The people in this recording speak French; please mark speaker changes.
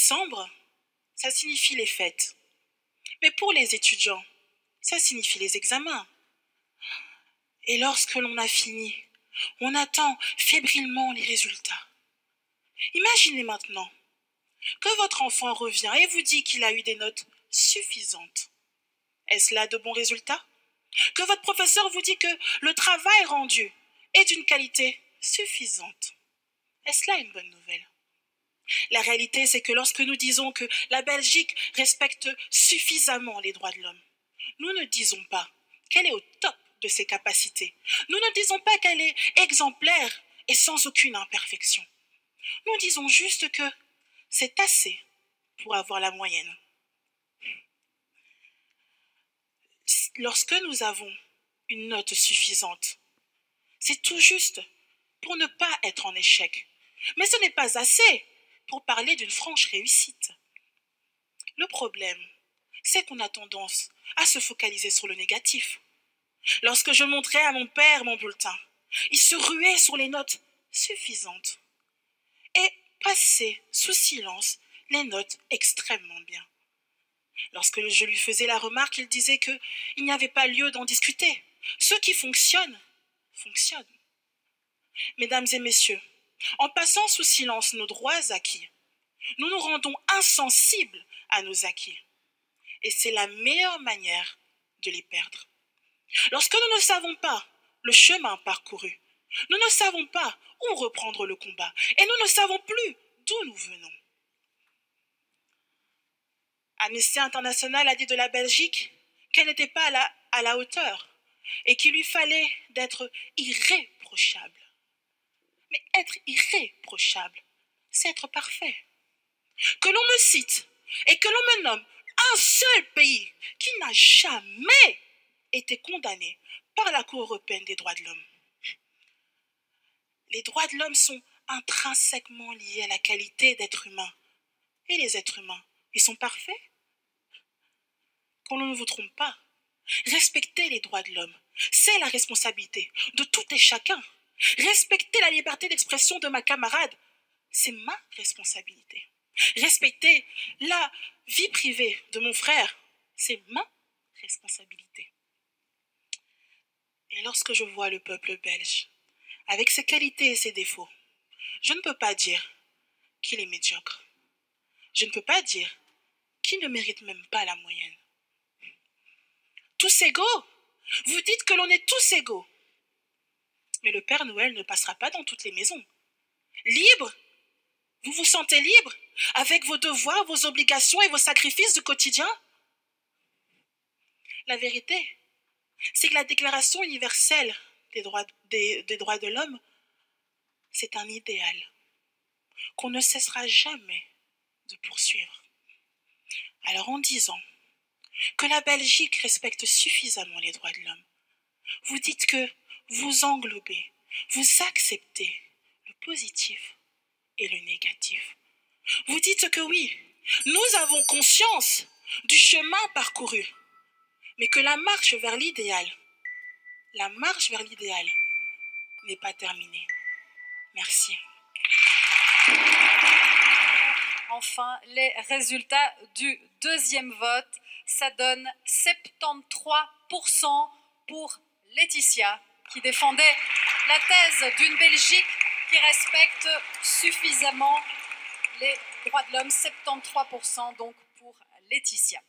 Speaker 1: décembre, ça signifie les fêtes. Mais pour les étudiants, ça signifie les examens. Et lorsque l'on a fini, on attend fébrilement les résultats. Imaginez maintenant que votre enfant revient et vous dit qu'il a eu des notes suffisantes. Est-ce là de bons résultats? Que votre professeur vous dit que le travail rendu est d'une qualité suffisante. Est-ce là une bonne nouvelle? La réalité, c'est que lorsque nous disons que la Belgique respecte suffisamment les droits de l'homme, nous ne disons pas qu'elle est au top de ses capacités. Nous ne disons pas qu'elle est exemplaire et sans aucune imperfection. Nous disons juste que c'est assez pour avoir la moyenne. Lorsque nous avons une note suffisante, c'est tout juste pour ne pas être en échec. Mais ce n'est pas assez pour parler d'une franche réussite. Le problème, c'est qu'on a tendance à se focaliser sur le négatif. Lorsque je montrais à mon père mon bulletin, il se ruait sur les notes suffisantes et passait sous silence les notes extrêmement bien. Lorsque je lui faisais la remarque, il disait qu'il n'y avait pas lieu d'en discuter. Ce qui fonctionne, fonctionne. Mesdames et messieurs, en passant sous silence nos droits acquis, nous nous rendons insensibles à nos acquis. Et c'est la meilleure manière de les perdre. Lorsque nous ne savons pas le chemin parcouru, nous ne savons pas où reprendre le combat et nous ne savons plus d'où nous venons. Amnesty International a dit de la Belgique qu'elle n'était pas à la hauteur et qu'il lui fallait d'être irréprochable. Mais être irréprochable, c'est être parfait. Que l'on me cite et que l'on me nomme un seul pays qui n'a jamais été condamné par la Cour européenne des droits de l'homme. Les droits de l'homme sont intrinsèquement liés à la qualité d'être humain. Et les êtres humains, ils sont parfaits? Qu'on ne vous trompe pas. Respecter les droits de l'homme, c'est la responsabilité de tout et chacun. Respecter la liberté d'expression de ma camarade, c'est ma responsabilité. Respecter la vie privée de mon frère, c'est ma responsabilité. Et lorsque je vois le peuple belge, avec ses qualités et ses défauts, je ne peux pas dire qu'il est médiocre. Je ne peux pas dire qu'il ne mérite même pas la moyenne. Tous égaux? Vous dites que l'on est tous égaux. Mais le Père Noël ne passera pas dans toutes les maisons. Libre? Vous vous sentez libre avec vos devoirs, vos obligations et vos sacrifices du quotidien? La vérité, c'est que la Déclaration universelle des droits de l'homme, c'est un idéal qu'on ne cessera jamais de poursuivre. Alors en disant que la Belgique respecte suffisamment les droits de l'homme, vous dites que vous englobez, vous acceptez le positif et le négatif. Vous dites que oui, nous avons conscience du chemin parcouru, mais que la marche vers l'idéal n'est pas terminée. Merci.
Speaker 2: Enfin, les résultats du deuxième vote, ça donne 73% pour Laetitia, qui défendait la thèse d'une Belgique qui respecte suffisamment les droits de l'homme, 73% donc pour Laetitia.